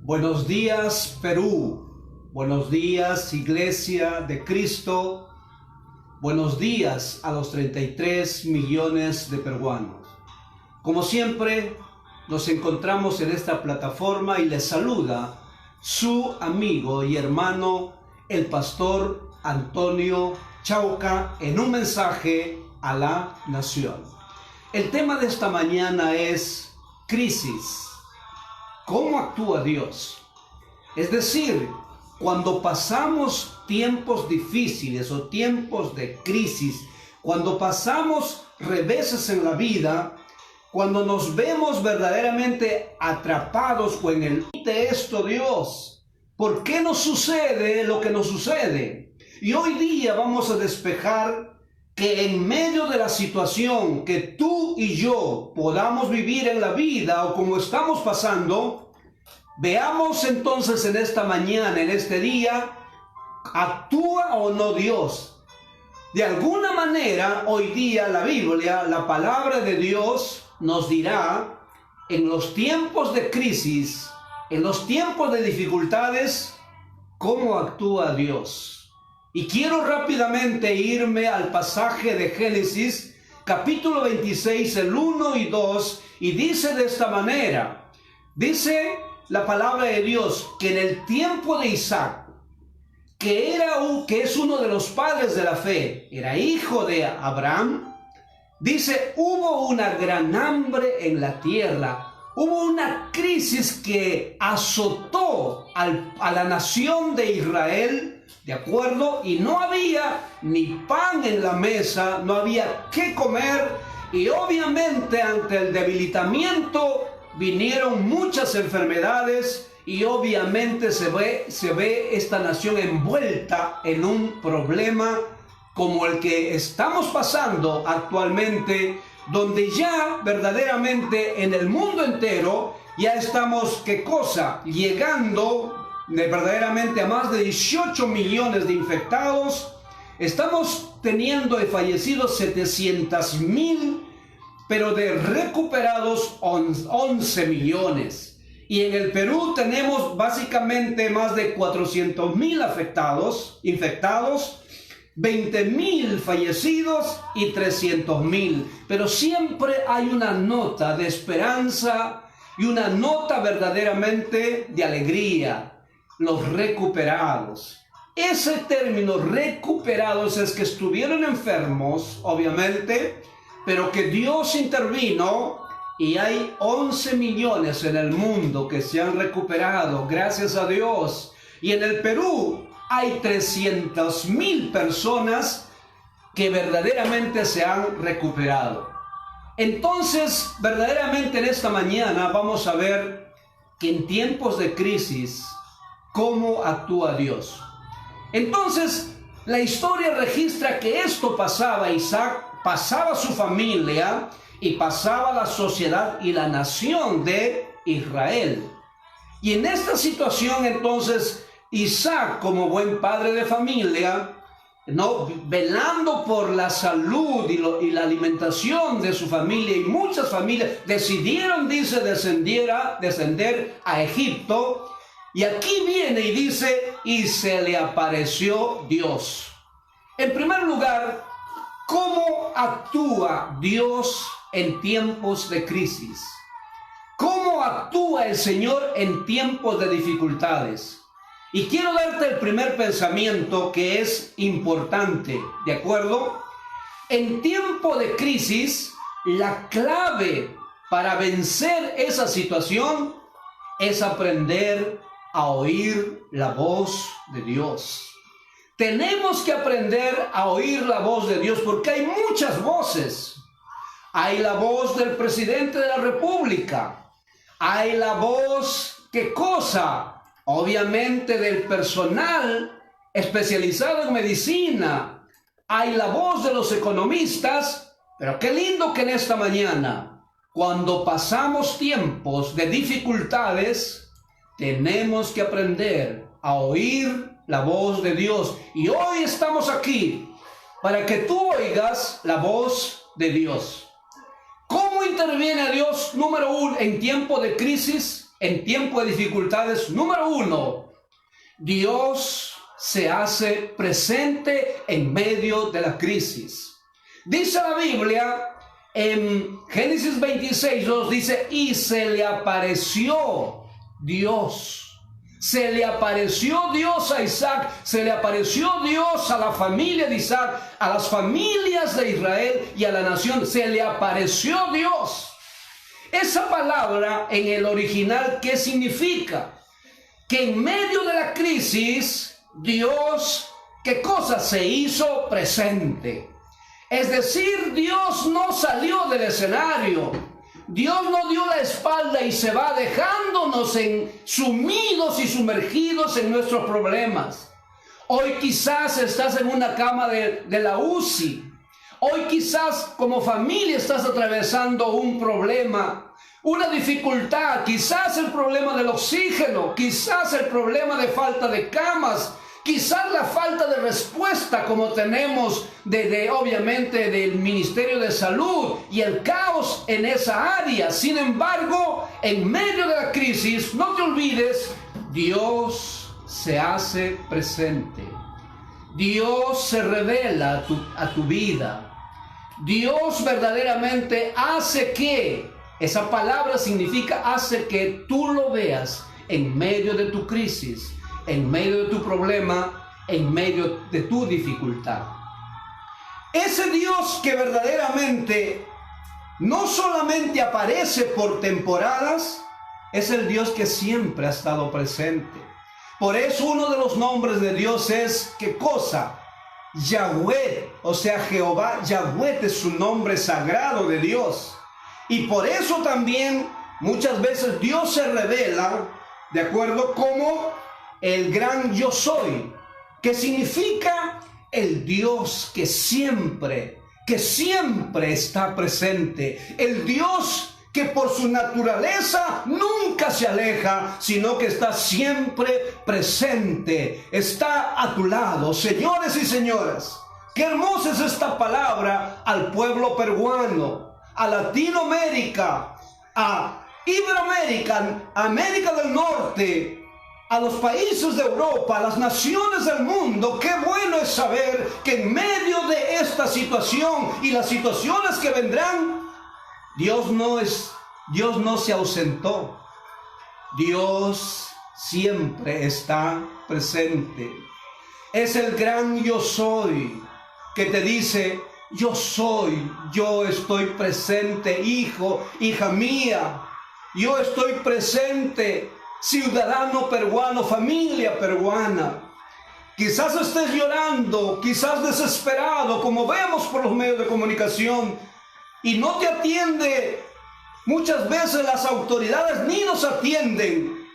Buenos días, Perú. Buenos días, Iglesia de Cristo. Buenos días a los 33 millones de peruanos. Como siempre, nos encontramos en esta plataforma y les saluda su amigo y hermano, el pastor Antonio Chauca, en un mensaje a la nación. El tema de esta mañana es crisis. ¿Cómo actúa Dios? Es decir, cuando pasamos tiempos difíciles o tiempos de crisis, cuando pasamos reveses en la vida, cuando nos vemos verdaderamente atrapados o en el de esto, Dios, ¿por qué nos sucede lo que nos sucede? Y hoy día vamos a despejar que en medio de la situación que tú y yo podamos vivir en la vida o como estamos pasando, veamos entonces en esta mañana, en este día, ¿actúa o no Dios? De alguna manera, hoy día la Biblia, la palabra de Dios nos dirá, en los tiempos de crisis, en los tiempos de dificultades, ¿cómo actúa Dios? Y quiero rápidamente irme al pasaje de Génesis, capítulo 26, el 1 y 2, y dice de esta manera, dice la palabra de Dios, que en el tiempo de Isaac, que es uno de los padres de la fe, era hijo de Abraham, dice, hubo una gran hambre en la tierra, hubo una crisis que azotó a la nación de Israel, ¿de acuerdo? Y no había ni pan en la mesa, no había qué comer, y obviamente ante el debilitamiento vinieron muchas enfermedades, y obviamente se ve esta nación envuelta en un problema como el que estamos pasando actualmente, donde ya verdaderamente en el mundo entero ya estamos, ¿qué cosa? Llegando verdaderamente a más de 18 millones de infectados. Estamos teniendo de fallecidos 700,000, pero de recuperados 11 millones. Y en el Perú tenemos básicamente más de 400,000 infectados, 20,000 fallecidos y 300,000. Pero siempre hay una nota de esperanza y una nota verdaderamente de alegría. Los recuperados. Ese término recuperados es que estuvieron enfermos, obviamente, pero que Dios intervino y hay 11 millones en el mundo que se han recuperado, gracias a Dios. Y en el Perú hay 300,000 personas que verdaderamente se han recuperado. Entonces, verdaderamente en esta mañana vamos a ver que en tiempos de crisis, ¿cómo actúa Dios? Entonces, la historia registra que esto pasaba a Isaac, pasaba a su familia y pasaba a la sociedad y la nación de Israel. Y en esta situación entonces, Isaac, como buen padre de familia, velando por la salud y la alimentación de su familia, y muchas familias decidieron, dice, descender a Egipto. Y aquí viene y dice, y se le apareció Dios. En primer lugar, ¿cómo actúa Dios en tiempos de crisis? ¿Cómo actúa el Señor en tiempos de dificultades? Y quiero darte el primer pensamiento que es importante, ¿de acuerdo? En tiempo de crisis, la clave para vencer esa situación es aprender a oír la voz de Dios. Tenemos que aprender a oír la voz de Dios porque hay muchas voces. Hay la voz del presidente de la República. Hay la voz, ¿qué cosa? Obviamente del personal especializado en medicina. Hay la voz de los economistas. Pero qué lindo que en esta mañana, cuando pasamos tiempos de dificultades, tenemos que aprender a oír la voz de Dios. Y hoy estamos aquí para que tú oigas la voz de Dios. ¿Cómo interviene Dios, número uno, en tiempo de crisis? en tiempo de dificultades, número uno, Dios se hace presente en medio de la crisis. Dice la Biblia en Génesis 26:2, dice, y se le apareció Dios. Se le apareció Dios a Isaac, se le apareció Dios a la familia de Isaac, a las familias de Israel y a la nación. Se le apareció Dios. Esa palabra en el original, ¿qué significa? Que en medio de la crisis, Dios, ¿qué cosa? Se hizo presente. Es decir, Dios no salió del escenario. Dios no dio la espalda y se va dejándonos sumidos y sumergidos en nuestros problemas. Hoy quizás estás en una cama de la UCI. Hoy quizás como familia estás atravesando un problema, una dificultad, quizás el problema del oxígeno, quizás el problema de falta de camas, quizás la falta de respuesta como tenemos obviamente del Ministerio de Salud y el caos en esa área. Sin embargo, en medio de la crisis, no te olvides, Dios se hace presente. Dios se revela a tu vida. Dios verdaderamente hace que, esa palabra significa hace que tú lo veas en medio de tu crisis, en medio de tu problema, en medio de tu dificultad. Ese Dios que verdaderamente no solamente aparece por temporadas, es el Dios que siempre ha estado presente. Por eso uno de los nombres de Dios es, ¿qué cosa? Yahweh, o sea, Jehová. Yahweh es su nombre sagrado de Dios. Y por eso también muchas veces Dios se revela, de acuerdo, como el gran yo soy, que significa el Dios que siempre está presente, el Dios que por su naturaleza nunca se aleja, sino que está siempre presente, está a tu lado. Señores y señoras, qué hermosa es esta palabra al pueblo peruano, a Latinoamérica, a Iberoamérica, a América del Norte, a los países de Europa, a las naciones del mundo. Qué bueno es saber que en medio de esta situación y las situaciones que vendrán, Dios no se ausentó. Dios siempre está presente. Es el gran yo soy que te dice, yo soy, yo estoy presente, hijo, hija mía. Yo estoy presente, ciudadano peruano, familia peruana. Quizás estés llorando, quizás desesperado, como vemos por los medios de comunicación, y no te atiende. Muchas veces las autoridades ni nos atienden.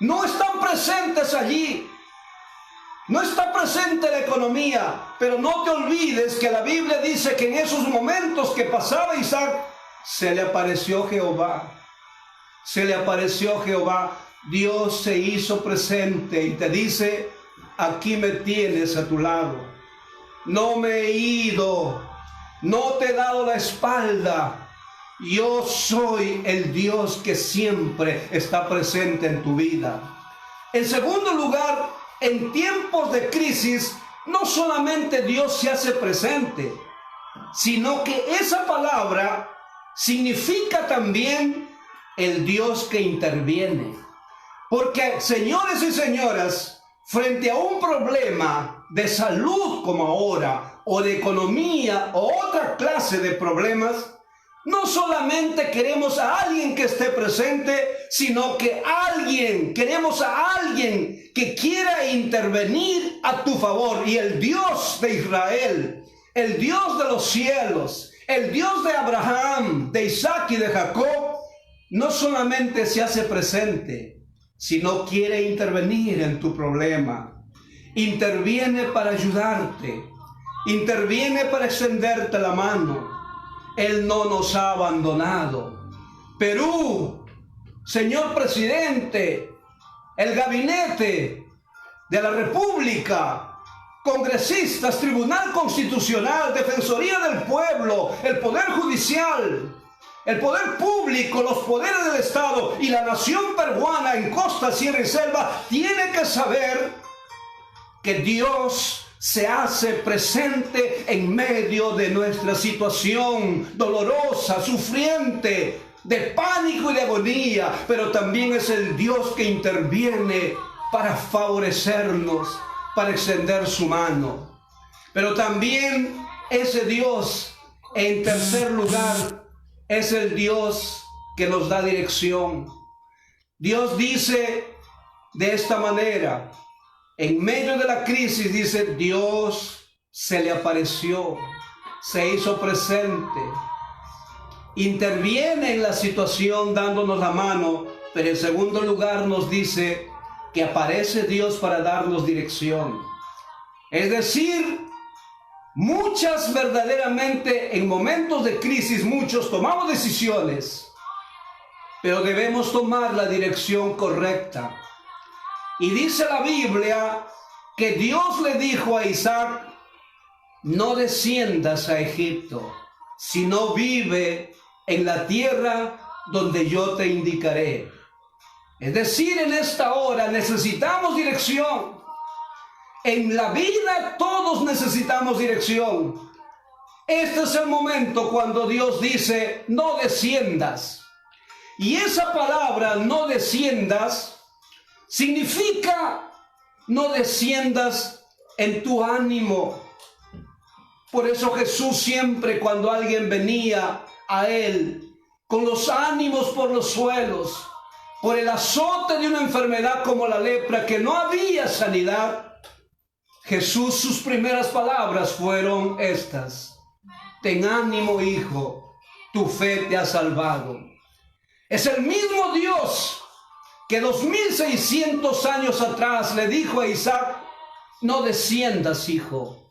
No están presentes allí. No está presente la economía. Pero no te olvides que la Biblia dice que en esos momentos que pasaba Isaac, se le apareció Jehová. Se le apareció Jehová. Dios se hizo presente y te dice, aquí me tienes a tu lado. No me he ido. No te he dado la espalda. Yo soy el Dios que siempre está presente en tu vida. En segundo lugar, en tiempos de crisis, no solamente Dios se hace presente, sino que esa palabra significa también el Dios que interviene. Porque, señores y señoras, frente a un problema de salud como ahora, o de economía, o otra clase de problemas, no solamente queremos a alguien que esté presente, sino que queremos a alguien que quiera intervenir a tu favor. Y el Dios de Israel, el Dios de los cielos, el Dios de Abraham, de Isaac y de Jacob, no solamente se hace presente, sino quiere intervenir en tu problema. Interviene para ayudarte, interviene para extenderte la mano. Él no nos ha abandonado. Perú, señor presidente, el gabinete de la República, congresistas, Tribunal Constitucional, Defensoría del Pueblo, el Poder Judicial, El poder público, los poderes del Estado y la nación peruana en costa, sierra y selva tiene que saber que Dios se hace presente en medio de nuestra situación dolorosa, sufriente, de pánico y de agonía, pero también es el Dios que interviene para favorecernos, para extender su mano. Pero también ese Dios, en tercer lugar, es el Dios que nos da dirección. Dios dice de esta manera, en medio de la crisis, dice, Dios se le apareció, se hizo presente, interviene en la situación dándonos la mano, pero en segundo lugar nos dice que aparece Dios para darnos dirección. Es decir, muchas verdaderamente en momentos de crisis, muchos tomamos decisiones, pero debemos tomar la dirección correcta. Y dice la Biblia que Dios le dijo a Isaac, no desciendas a Egipto, sino vive en la tierra donde yo te indicaré. Es decir, en esta hora necesitamos dirección. En la vida todos necesitamos dirección. Este es el momento cuando Dios dice, no desciendas. Y esa palabra, no desciendas, significa no desciendas en tu ánimo. Por eso Jesús siempre, cuando alguien venía a Él con los ánimos por los suelos, por el azote de una enfermedad como la lepra, que no había sanidad, Jesús, sus primeras palabras fueron estas: ten ánimo, hijo, tu fe te ha salvado. Es el mismo Dios que 2600 años atrás le dijo a Isaac, no desciendas, hijo,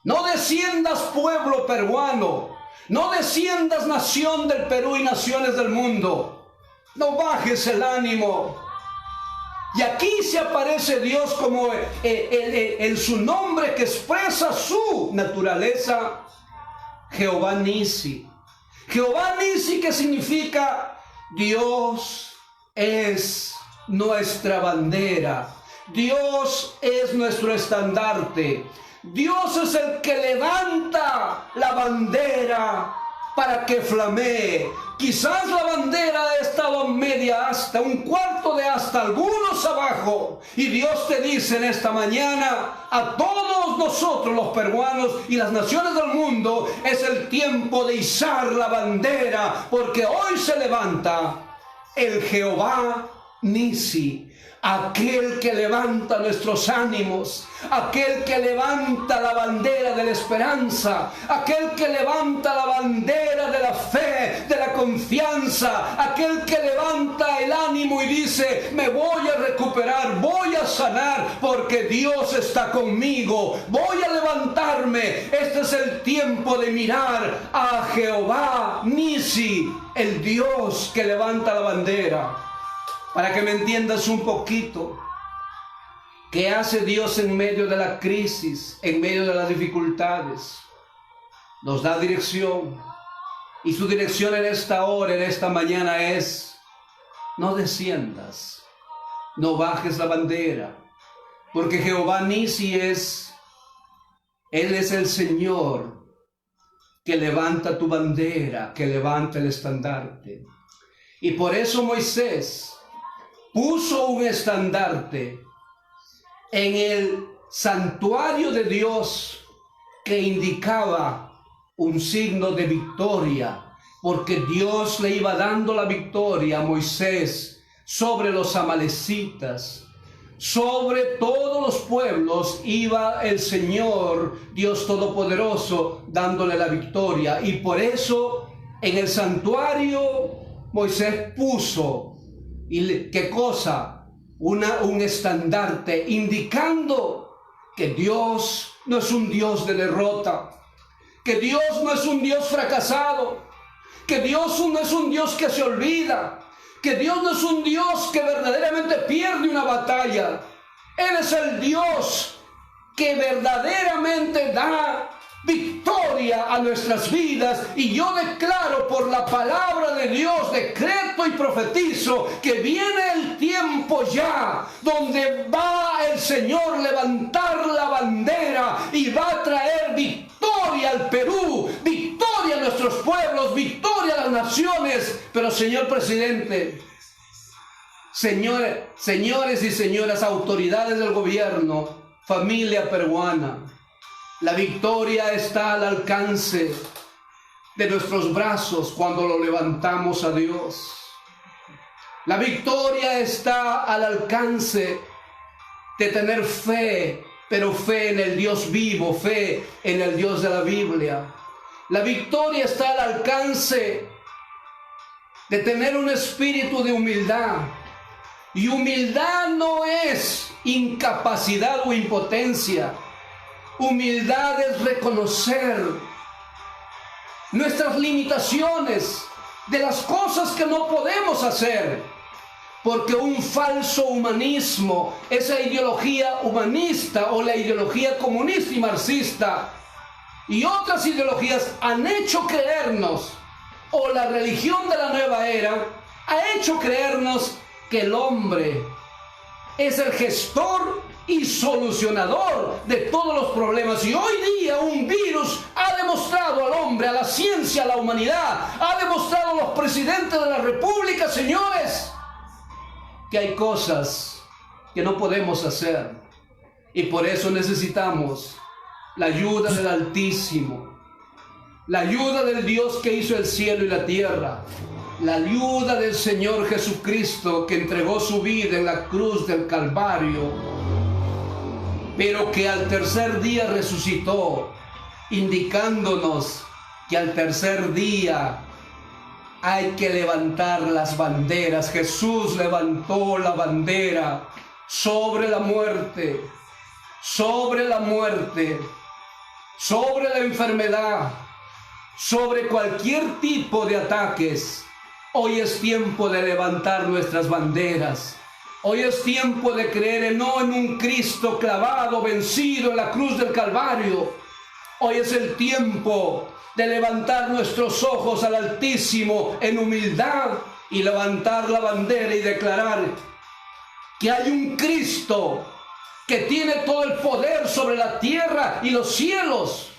no desciendas, pueblo peruano, no desciendas, nación del Perú y naciones del mundo, no bajes el ánimo. Y aquí se aparece Dios como en su nombre que expresa su naturaleza, Jehová Nisi. Jehová Nisi, que significa Dios es nuestra bandera, Dios es nuestro estandarte, Dios es el que levanta la bandera para que flamee. Quizás la bandera ha estado media asta, un cuarto de asta, algunos abajo, y Dios te dice en esta mañana a todos nosotros los peruanos y las naciones del mundo, es el tiempo de izar la bandera, porque hoy se levanta el Jehová Nisi, aquel que levanta nuestros ánimos, aquel que levanta la bandera de la esperanza, aquel que levanta la bandera de la fe, de la confianza, aquel que levanta el ánimo y dice, me voy a recuperar, voy a sanar, porque Dios está conmigo, voy a levantarme. Este es el tiempo de mirar a Jehová Nisi, el Dios que levanta la bandera. Para que me entiendas un poquito, ¿qué hace Dios en medio de la crisis, en medio de las dificultades? Nos da dirección. Y su dirección en esta hora, en esta mañana es, no desciendas, no bajes la bandera, porque Jehová Nisi Él es el Señor que levanta tu bandera, que levanta el estandarte. Y por eso Moisés puso un estandarte en el santuario de Dios que indicaba un signo de victoria, porque Dios le iba dando la victoria a Moisés sobre los amalecitas, sobre todos los pueblos iba el Señor, Dios Todopoderoso, dándole la victoria. Y por eso en el santuario Moisés puso, ¿qué cosa? Un estandarte indicando que Dios no es un Dios de derrota, que Dios no es un Dios fracasado, que Dios no es un Dios que se olvida, que Dios no es un Dios que verdaderamente pierde una batalla. Él es el Dios que verdaderamente da victoria a nuestras vidas. Y yo declaro por la palabra de Dios, decreto y profetizo que viene el tiempo ya donde va el Señor levantar la bandera y va a traer victoria al Perú, victoria a nuestros pueblos, victoria a las naciones. Pero señor presidente, señores y señoras, autoridades del gobierno, familia peruana, la victoria está al alcance de nuestros brazos cuando lo levantamos a Dios. La victoria está al alcance de tener fe, pero fe en el Dios vivo, fe en el Dios de la Biblia. La victoria está al alcance de tener un espíritu de humildad. Y humildad no es incapacidad o impotencia. Humildad es reconocer nuestras limitaciones, de las cosas que no podemos hacer, porque un falso humanismo, esa ideología humanista o la ideología comunista y marxista y otras ideologías han hecho creernos, o la religión de la nueva era ha hecho creernos que el hombre es el gestor y solucionador de todos los problemas. Y hoy día un virus ha demostrado al hombre, a la ciencia, a la humanidad, ha demostrado a los presidentes de la república, señores, que hay cosas que no podemos hacer. Y por eso necesitamos la ayuda del Altísimo, la ayuda del Dios que hizo el cielo y la tierra, la ayuda del Señor Jesucristo, que entregó su vida en la cruz del Calvario, pero que al tercer día resucitó, indicándonos que al tercer día hay que levantar las banderas. Jesús levantó la bandera sobre la muerte, sobre la muerte, sobre la enfermedad, sobre cualquier tipo de ataques. Hoy es tiempo de levantar nuestras banderas. Hoy es tiempo de creer no en un Cristo clavado, vencido en la cruz del Calvario. Hoy es el tiempo de levantar nuestros ojos al Altísimo en humildad y levantar la bandera y declarar que hay un Cristo que tiene todo el poder sobre la tierra y los cielos,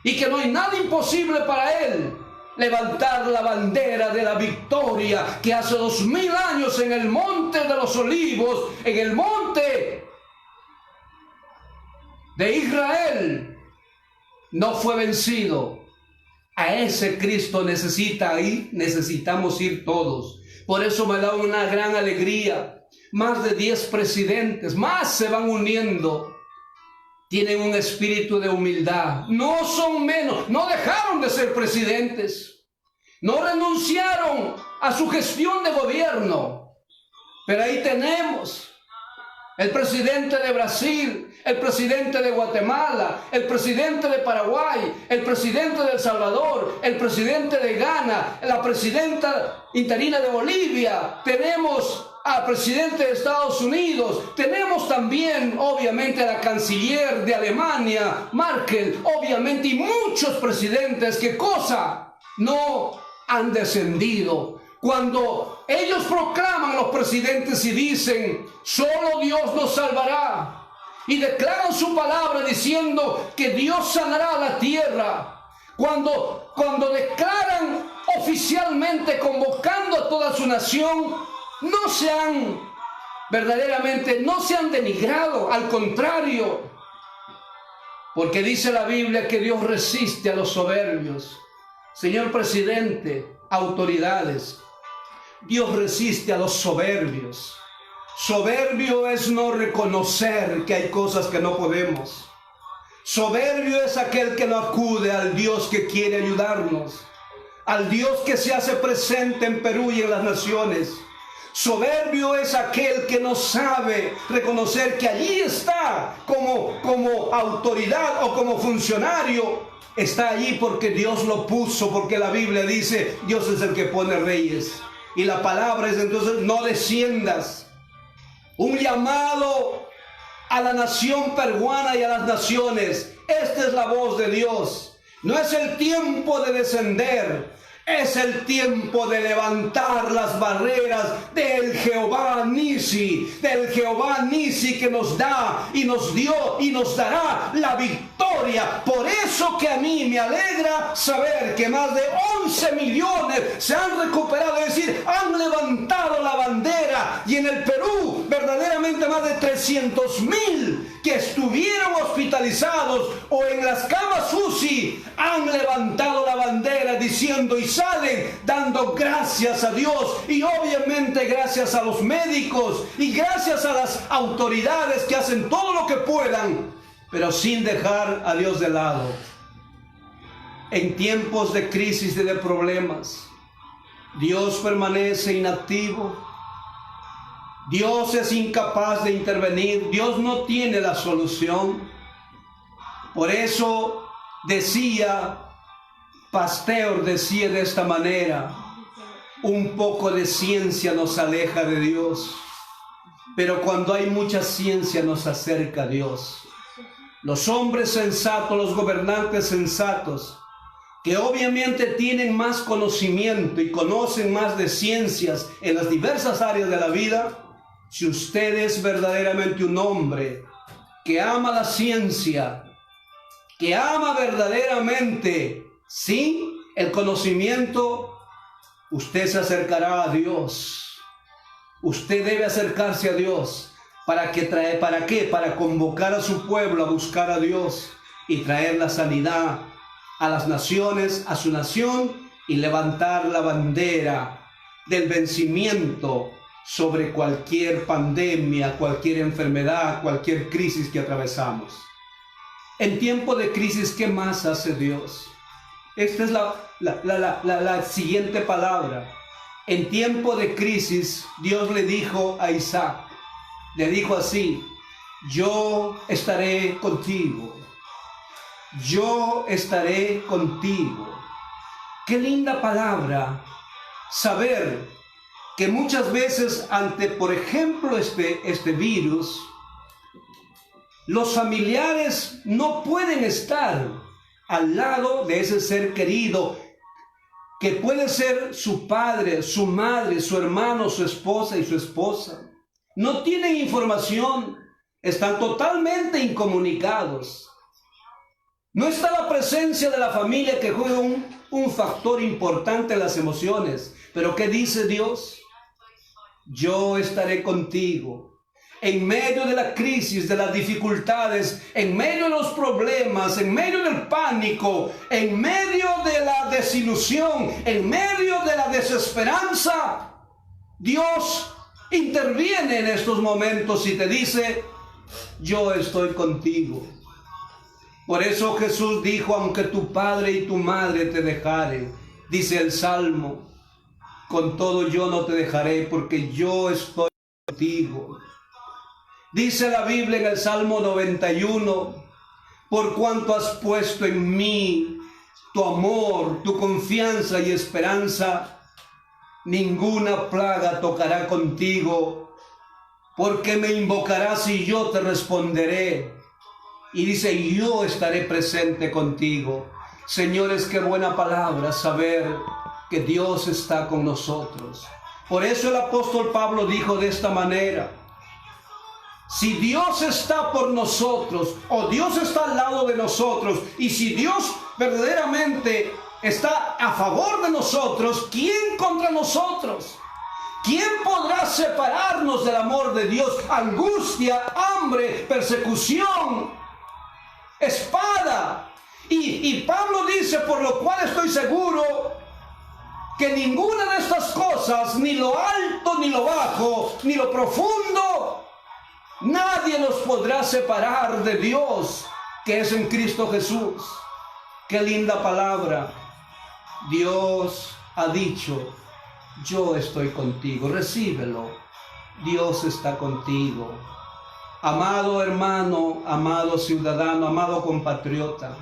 y que no hay nada imposible para Él. Levantar la bandera de la victoria que hace 2000 años en el monte de los olivos, en el monte de Israel, no fue vencido. A ese Cristo necesitamos ir todos. Por eso me da una gran alegría. Más de 10 presidentes más se van uniendo. Tienen un espíritu de humildad. No son menos. No dejaron de ser presidentes. No renunciaron a su gestión de gobierno. Pero ahí tenemos el presidente de Brasil, el presidente de Guatemala, el presidente de Paraguay, el presidente de El Salvador, el presidente de Ghana, la presidenta interina de Bolivia. Tenemos al presidente de Estados Unidos, tenemos también obviamente a la canciller de Alemania, Merkel, obviamente, y muchos presidentes que no han descendido. Cuando ellos proclaman, los presidentes, y dicen, solo Dios nos salvará, y declaran su palabra diciendo que Dios sanará la tierra, cuando declaran oficialmente, convocando a toda su nación, no se han denigrado, al contrario, porque dice la Biblia que Dios resiste a los soberbios. Señor presidente, autoridades, Dios resiste a los soberbios. Soberbio es no reconocer que hay cosas que no podemos. Soberbio es aquel que no acude al Dios que quiere ayudarnos, al Dios que se hace presente en Perú y en las naciones. Soberbio es aquel que no sabe reconocer que allí está como autoridad o como funcionario. Está allí porque Dios lo puso, porque la Biblia dice, Dios es el que pone reyes. Y la palabra es entonces, no desciendas. Un llamado a la nación peruana y a las naciones. Esta es la voz de Dios. No es el tiempo de descender, es el tiempo de levantar las barreras del Jehová Nisi, que nos da y nos dio y nos dará la victoria. Por eso que a mí me alegra saber que más de 11 millones se han recuperado, es decir, han levantado la bandera, y en el Perú verdaderamente más de 300,000 que estuvieron hospitalizados o en las camas UCI han levantado la bandera diciendo, y salen dando gracias a Dios, y obviamente gracias a los médicos y gracias a las autoridades que hacen todo lo que puedan, pero sin dejar a Dios de lado. En tiempos de crisis y de problemas, Dios permanece inactivo. Dios es incapaz de intervenir. Dios no tiene la solución. Por eso Pasteur decía de esta manera: un poco de ciencia nos aleja de Dios, pero cuando hay mucha ciencia nos acerca a Dios. Los hombres sensatos, los gobernantes sensatos, que obviamente tienen más conocimiento y conocen más de ciencias en las diversas áreas de la vida, si usted es verdaderamente un hombre que ama la ciencia, que ama verdaderamente, sí, el conocimiento, usted se acercará a Dios. Usted debe acercarse a Dios. ¿Para qué? Para convocar a su pueblo a buscar a Dios y traer la sanidad a las naciones, a su nación, y levantar la bandera del vencimiento sobre cualquier pandemia, cualquier enfermedad, cualquier crisis que atravesamos. En tiempo de crisis, ¿qué más hace Dios? Esta es la siguiente palabra. En tiempo de crisis, Dios le dijo a Isaac, le dijo así: yo estaré contigo. Yo estaré contigo. Qué linda palabra, saber que muchas veces ante, por ejemplo, este virus, los familiares no pueden estar al lado de ese ser querido, que puede ser su padre, su madre, su hermano, su esposa y su esposa. No tienen información, están totalmente incomunicados. No está la presencia de la familia, que juega un factor importante en las emociones. Pero ¿qué dice Dios? Yo estaré contigo. En medio de la crisis, de las dificultades, en medio de los problemas, en medio del pánico, en medio de la desilusión, en medio de la desesperanza, Dios interviene en estos momentos y te dice: yo estoy contigo. Por eso Jesús dijo: aunque tu padre y tu madre te dejaren, dice el Salmo, con todo yo no te dejaré, porque yo estoy contigo. Dice la Biblia en el Salmo 91, por cuanto has puesto en mí tu amor, tu confianza y esperanza, ninguna plaga tocará contigo, porque me invocarás y yo te responderé. Y dice: yo estaré presente contigo. Señores, qué buena palabra saber que Dios está con nosotros. Por eso el apóstol Pablo dijo de esta manera: si Dios está por nosotros, o Dios está al lado de nosotros, y si Dios verdaderamente está a favor de nosotros, ¿quién contra nosotros? ¿Quién podrá separarnos del amor de Dios? Angustia, hambre, persecución, espada. Y Pablo dice: por lo cual estoy seguro que ninguna de estas cosas, ni lo alto, ni lo bajo, ni lo profundo, nadie nos podrá separar de Dios, que es en Cristo Jesús. Qué linda palabra. Dios ha dicho: yo estoy contigo. Recíbelo. Dios está contigo. Amado hermano, amado ciudadano, amado compatriota,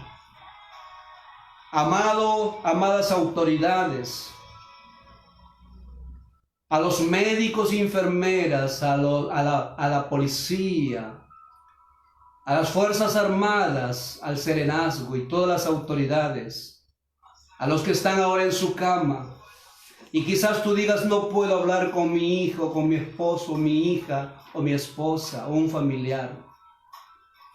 amadas autoridades, a los médicos y enfermeras, a la policía, a las Fuerzas Armadas, al Serenazgo y todas las autoridades, a los que están ahora en su cama. Y quizás tú digas, no puedo hablar con mi hijo, con mi esposo, mi hija, o mi esposa, o un familiar.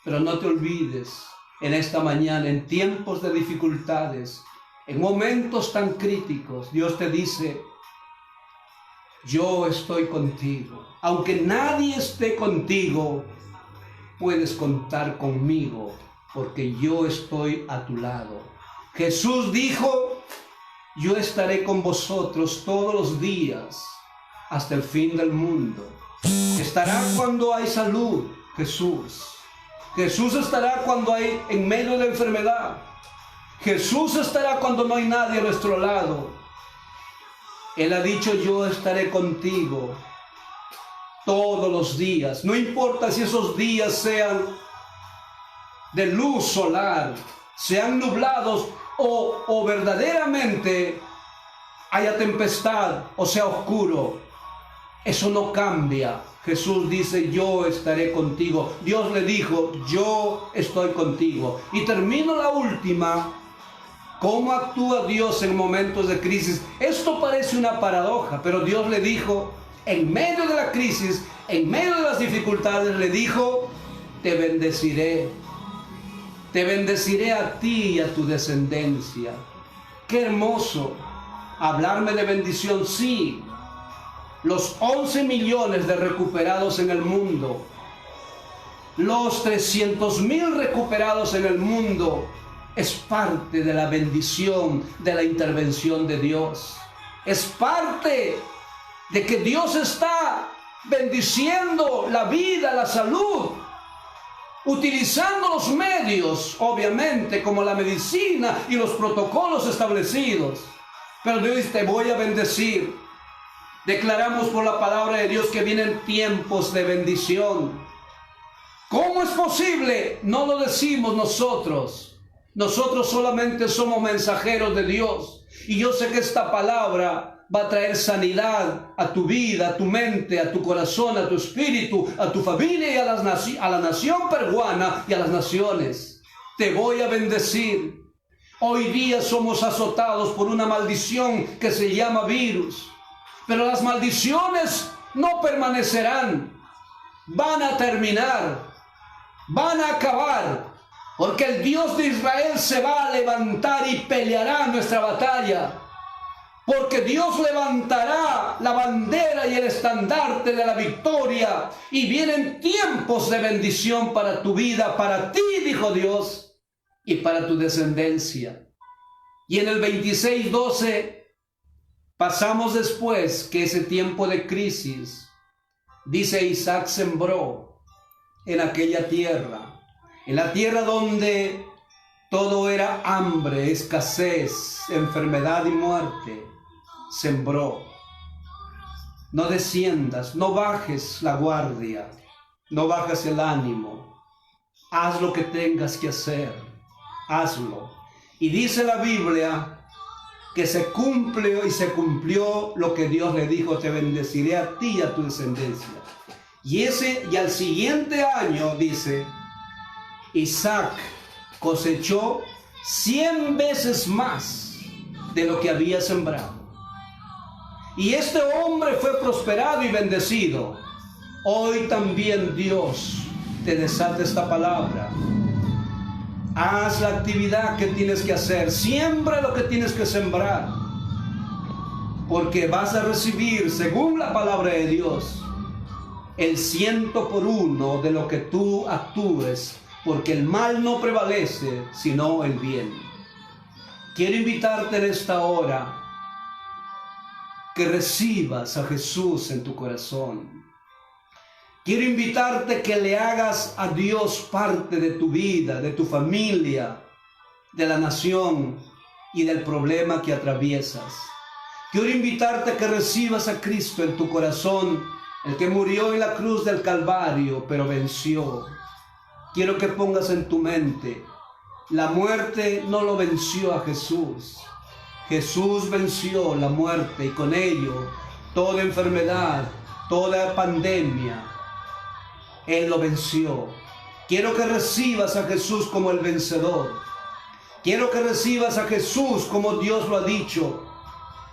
Pero no te olvides, en esta mañana, en tiempos de dificultades, en momentos tan críticos, Dios te dice, yo estoy contigo. Aunque nadie esté contigo, puedes contar conmigo, porque yo estoy a tu lado. Jesús dijo, yo estaré con vosotros todos los días, hasta el fin del mundo. Estará cuando hay salud, Jesús. Jesús estará cuando hay en medio de la enfermedad. Jesús estará cuando no hay nadie a nuestro lado. Él ha dicho, yo estaré contigo todos los días. No importa si esos días sean de luz solar, sean nublados o verdaderamente haya tempestad o sea oscuro. Eso no cambia. Jesús dice, yo estaré contigo. Dios le dijo, yo estoy contigo. Y termino la última. ¿Cómo actúa Dios en momentos de crisis? Esto parece una paradoja, pero Dios le dijo, en medio de la crisis, en medio de las dificultades, le dijo, te bendeciré. Te bendeciré a ti y a tu descendencia. Qué hermoso hablarme de bendición, sí. Los 11 millones de recuperados en el mundo, los 300,000 recuperados en el mundo, es parte de la bendición, de la intervención de Dios. Es parte de que Dios está bendiciendo la vida, la salud, utilizando los medios, obviamente, como la medicina y los protocolos establecidos. Pero Dios dice, te voy a bendecir. Declaramos por la palabra de Dios que vienen tiempos de bendición. ¿Cómo es posible? No lo decimos nosotros. Nosotros solamente somos mensajeros de Dios. Y yo sé que esta palabra va a traer sanidad a tu vida, a tu mente, a tu corazón, a tu espíritu, a tu familia y a la nación peruana y a las naciones. Te voy a bendecir. Hoy día somos azotados por una maldición que se llama virus. Pero las maldiciones no permanecerán. Van a terminar. Van a acabar. Porque el Dios de Israel se va a levantar y peleará nuestra batalla. Porque Dios levantará la bandera y el estandarte de la victoria. Y vienen tiempos de bendición para tu vida, para ti, dijo Dios, y para tu descendencia. Y en el 26:12 pasamos después que ese tiempo de crisis, dice, Isaac sembró en aquella tierra, en la tierra donde todo era hambre, escasez, enfermedad y muerte. Sembró. No desciendas, no bajes la guardia, no bajes el ánimo. Haz lo que tengas que hacer, hazlo. Y dice la Biblia que se cumple y se cumplió lo que Dios le dijo, te bendeciré a ti y a tu descendencia. Y al siguiente año, dice, Isaac cosechó 100 veces más de lo que había sembrado. Y este hombre fue prosperado y bendecido. Hoy también Dios te desata esta palabra. Haz la actividad que tienes que hacer. Siembra lo que tienes que sembrar. Porque vas a recibir, según la palabra de Dios, el 100 por 1 de lo que tú actúes. Porque el mal no prevalece, sino el bien. Quiero invitarte en esta hora que recibas a Jesús en tu corazón. Quiero invitarte que le hagas a Dios parte de tu vida, de tu familia, de la nación y del problema que atraviesas. Quiero invitarte a que recibas a Cristo en tu corazón, el que murió en la cruz del Calvario, pero venció. Quiero que pongas en tu mente, la muerte no lo venció a Jesús. Jesús venció la muerte y con ello toda enfermedad, toda pandemia. Él lo venció. Quiero que recibas a Jesús como el vencedor. Quiero que recibas a Jesús como Dios lo ha dicho,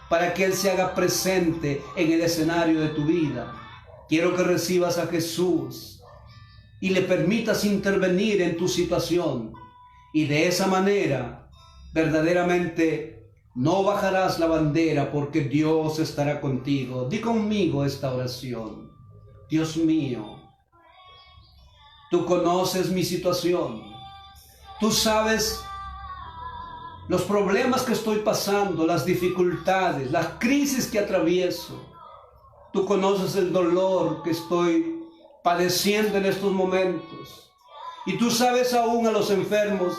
para que Él se haga presente en el escenario de tu vida. Quiero que recibas a Jesús y le permitas intervenir en tu situación. Y de esa manera, verdaderamente, no bajarás la bandera, porque Dios estará contigo. Di conmigo esta oración. Dios mío, tú conoces mi situación. Tú sabes los problemas que estoy pasando, las dificultades, las crisis que atravieso. Tú conoces el dolor que estoy padeciendo en estos momentos. Y tú sabes aún a los enfermos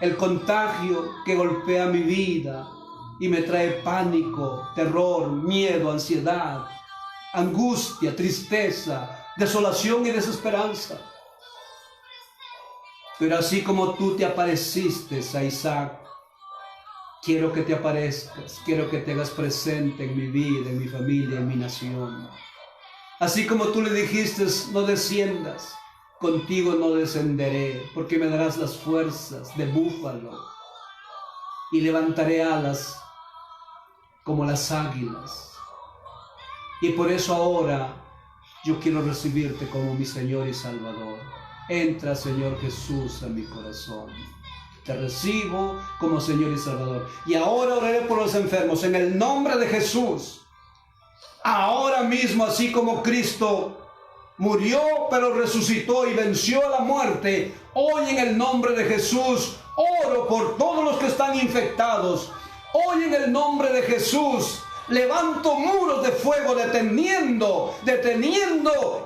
el contagio que golpea mi vida y me trae pánico, terror, miedo, ansiedad, angustia, tristeza, desolación y desesperanza. Pero así como tú te apareciste a Isaac, quiero que te aparezcas, quiero que te hagas presente en mi vida, en mi familia, en mi nación. Así como tú le dijiste, no desciendas, contigo no descenderé, porque me darás las fuerzas de búfalo y levantaré alas como las águilas. Y por eso ahora yo quiero recibirte como mi Señor y Salvador. Entra, Señor Jesús, a mi corazón. Te recibo como Señor y Salvador. Y ahora oraré por los enfermos en el nombre de Jesús. Ahora mismo, así como Cristo murió, pero resucitó y venció la muerte, hoy en el nombre de Jesús oro por todos los que están infectados. Hoy en el nombre de Jesús levanto muros de fuego deteniendo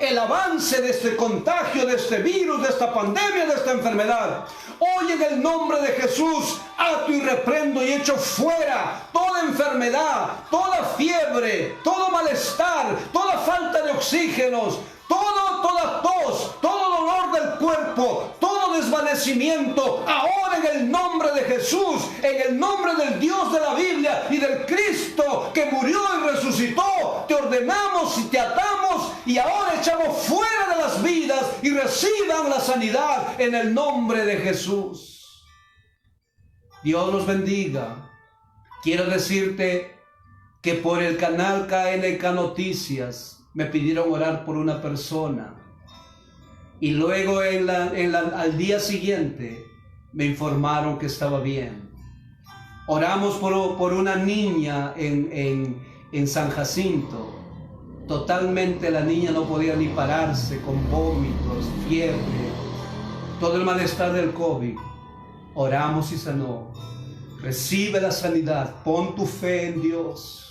el avance de este contagio, de este virus, de esta pandemia, de esta enfermedad. Hoy en el nombre de Jesús ato y reprendo y echo fuera toda enfermedad, toda fiebre, todo malestar, toda falta de oxígenos, toda tos, todo dolor del cuerpo, todo desvanecimiento. Ahora en el nombre de Jesús, en el nombre del Dios de la Biblia y del Cristo que murió y resucitó, te ordenamos y te atamos y ahora echamos fuera de las vidas y reciban la sanidad en el nombre de Jesús. Dios los bendiga. Quiero decirte que por el canal KNK Noticias me pidieron orar por una persona y luego al día siguiente me informaron que estaba bien. Oramos por una niña en San Jacinto. Totalmente la niña no podía ni pararse, con vómitos, fiebre, todo el malestar del COVID. Oramos y sanó. Recibe la sanidad, pon tu fe en Dios.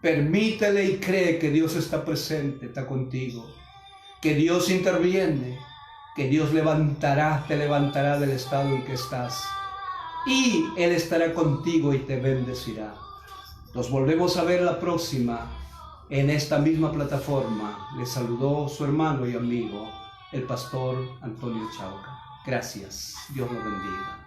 Permítele y cree que Dios está presente, está contigo, que Dios interviene, que Dios te levantará del estado en que estás y Él estará contigo y te bendecirá. Nos volvemos a ver la próxima en esta misma plataforma. Les saludó su hermano y amigo, el pastor Antonio Chauca. Gracias. Dios lo bendiga.